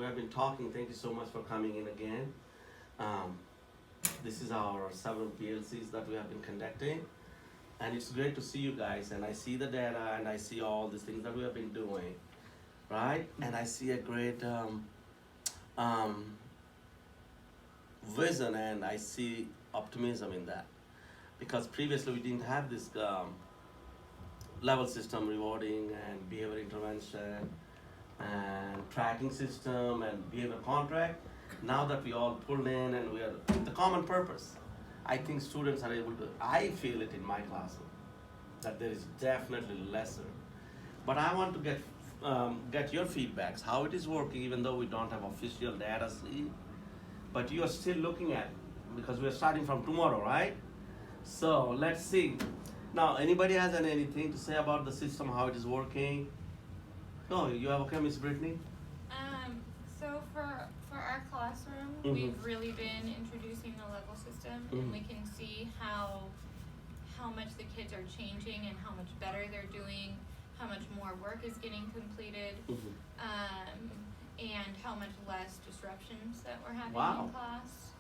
we have been talking. Thank you so much for coming in again. Um, this is our 7 PLCs that we have been conducting, and it's great to see you guys. And I see the data, and I see all these things that we have been doing, right? And I see a great um, vision, and I see optimism in that, because previously we didn't have this level system rewarding and behavior intervention and tracking system and behavior contract. Now that we all pulled in and we are with the common purpose, I think students are able to, I feel it in my classroom, that there is definitely lesser. But I want to get your feedbacks, how it is working, even though we don't have official data see, but you are still looking at it, because we are starting from tomorrow, right? So let's see. Now, anybody has anything to say about the system, how it is working? No, you have okay, Miss Brittany? So for our classroom, Mhm. we've really been introducing the level system, and we can see how much the kids are changing and how much better they're doing, how much more work is getting completed, and how much less disruptions that we're having Wow. in class.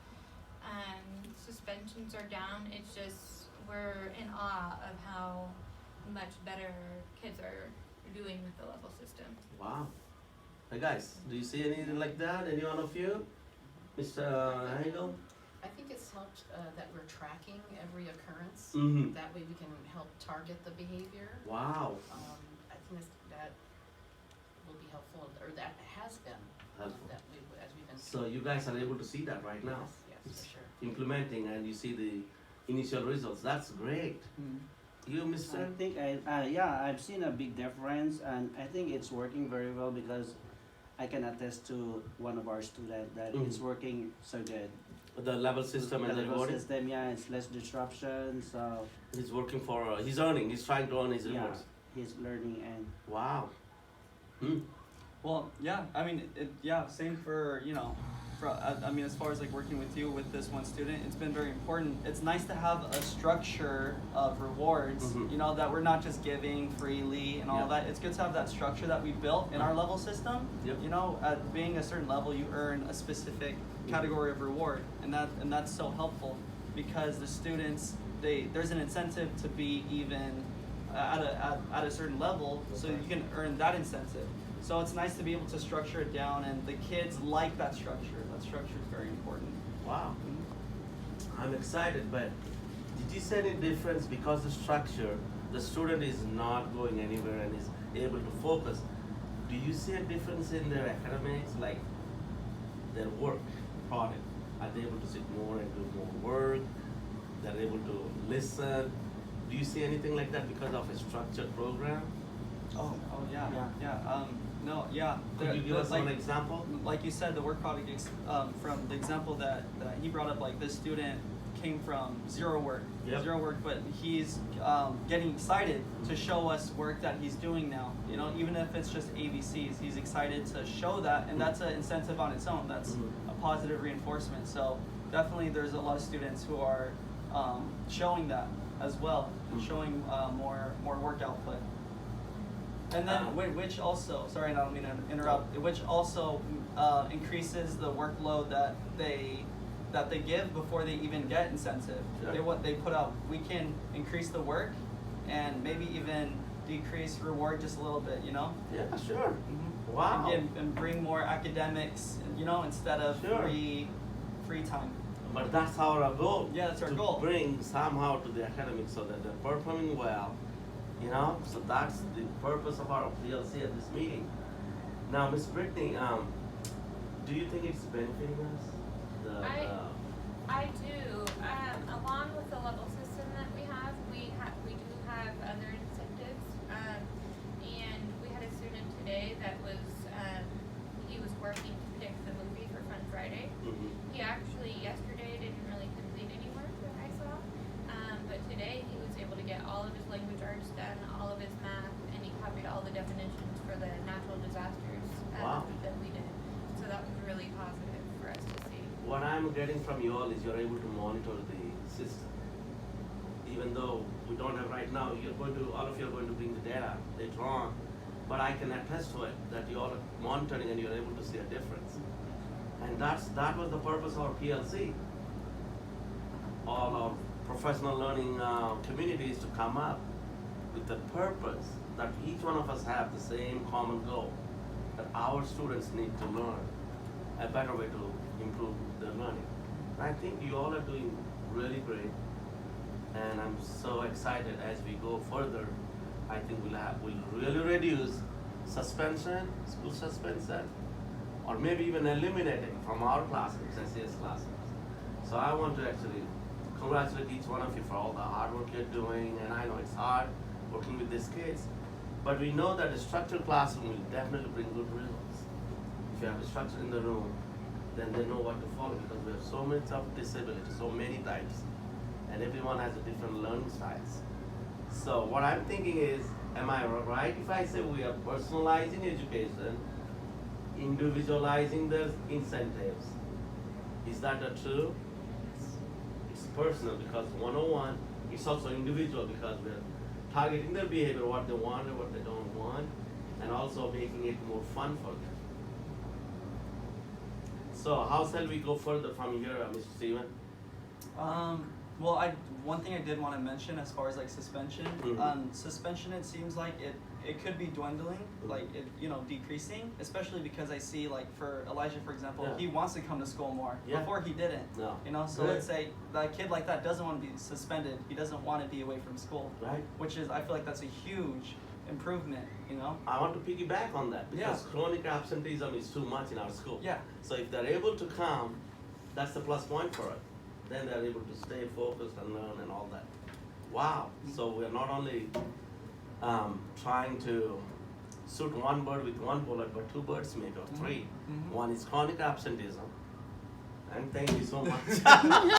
Suspensions are down. It's just, we're in awe of how much better kids are doing with the level system. Wow. Hey guys, do you see anything like that? Any one of you? Mr. Hagel? I think it's helped that we're tracking every occurrence. Mm-hmm. That way we can help target the behavior. Wow. I think that will be helpful, or that has been Helpful. that as we've been. So you guys are able to see that right now? Yes, for sure. Implementing, and you see the initial results. That's great. You, Mr.? I think I've seen a big difference, and I think it's working very well, because I can attest to one of our students that it's working so good. The level system and the level rewarding? system, yeah, it's less disruption, so He's working for, he's earning, he's trying to earn his yeah, rewards. he's learning and Wow. Hmm. Well, yeah, I mean, same for, I mean, as far as like working with you with this one student, it's been very important. It's nice to have a structure of rewards, Mhm. That we're not just giving freely and all Yep. that. It's good to have that structure that we built in our level system. Yep. At being a certain level, you earn a specific category of reward, and that's so helpful, because the students, there's an incentive to be even at a certain level, so you can earn that incentive. So it's nice to be able to structure it down, and the kids like that structure. That structure is very important. Wow. I'm excited, but did you see any difference, because the structure, the student is not going anywhere and is able to focus? Do you see a difference in their academics, like their work product? Are they able to sit more and do more work? They're able to listen? Do you see anything like that because of a structured program? Oh yeah. No, yeah. Could you give us like, an example? Like you said, the work product from the example that he brought up, like this student came from zero work, but he's getting excited to show us work that he's doing now. Even if it's just ABCs, he's excited to show that, and that's an incentive on its own. That's a positive reinforcement. So definitely, there's a lot of students who are showing that as well, showing more work output. And then, which also, sorry, I don't mean to interrupt, which also increases the workload that they give before they even get incentive. Sure. They put out, we can increase the work and maybe even decrease reward just a little bit, Yeah, sure. Wow. and bring more academics, instead of Sure. free time. But that's our goal. Yeah, that's our to goal. Bring somehow to the academics so that they're performing well. So that's the purpose of our PLC at this meeting. Now, Miss Brittany, do you think it's benefiting us? I do. Along with the level system that we do have other incentives. And we had a student today that was he was working to predict the movie for Fun Friday. He actually yesterday didn't really complete any work that I saw, but today he was able to get all of his language arts done, all of his math, and he copied all the definitions for the natural disasters Wow. that we did. So that was really positive for us to see. What I'm getting from you all is you're able to monitor the system. Even though we don't have right now, all of you are going to bring the data later on. but I can attest to it that you all are monitoring and you're able to see a difference. And that was the purpose of our PLC. All our professional learning communities to come up with the purpose that each one of us have the same common goal, that our students need to learn a better way to improve their learning. And I think you all are doing really great, and I'm so excited as we go further. I think we'll really reduce suspension, school suspension, or maybe even eliminate it from our classrooms, SES classrooms. So I want to actually congratulate each one of you for all the hard work you're doing, and I know it's hard working with these kids, but we know that a structured classroom will definitely bring good results. If you have a structure in the room, then they know what to follow, because we have so many of disabilities, so many types, and everyone has a different learning styles. So what I'm thinking is, am I right if I say we are personalizing education, individualizing the incentives? Is that true? It's personal because 101, it's also individual because we're targeting their behavior, what they want and what they don't want, and also making it more fun for them. So how shall we go further from here, Mr. Steven? Well, one thing I did want to mention as far as like suspension, Mhm. suspension, it seems like it could be dwindling, like it, decreasing, especially because I see like for Elijah, for example, Yeah. he wants to come to school more. Yeah. Before he didn't. No. So Right. let's say that kid like that doesn't want to be suspended. He doesn't want to be away from school, Right? which is, I feel like that's a huge improvement, I want to piggyback on that because Yeah. chronic absenteeism is too much in our school. Yeah. So if they're able to come, that's the plus point for it. Then they're able to stay focused and learn and all that. Wow. So we're not only trying to shoot one bird with one bullet, but two birds maybe, or three. Mhm. One is chronic absenteeism. And thank you so much.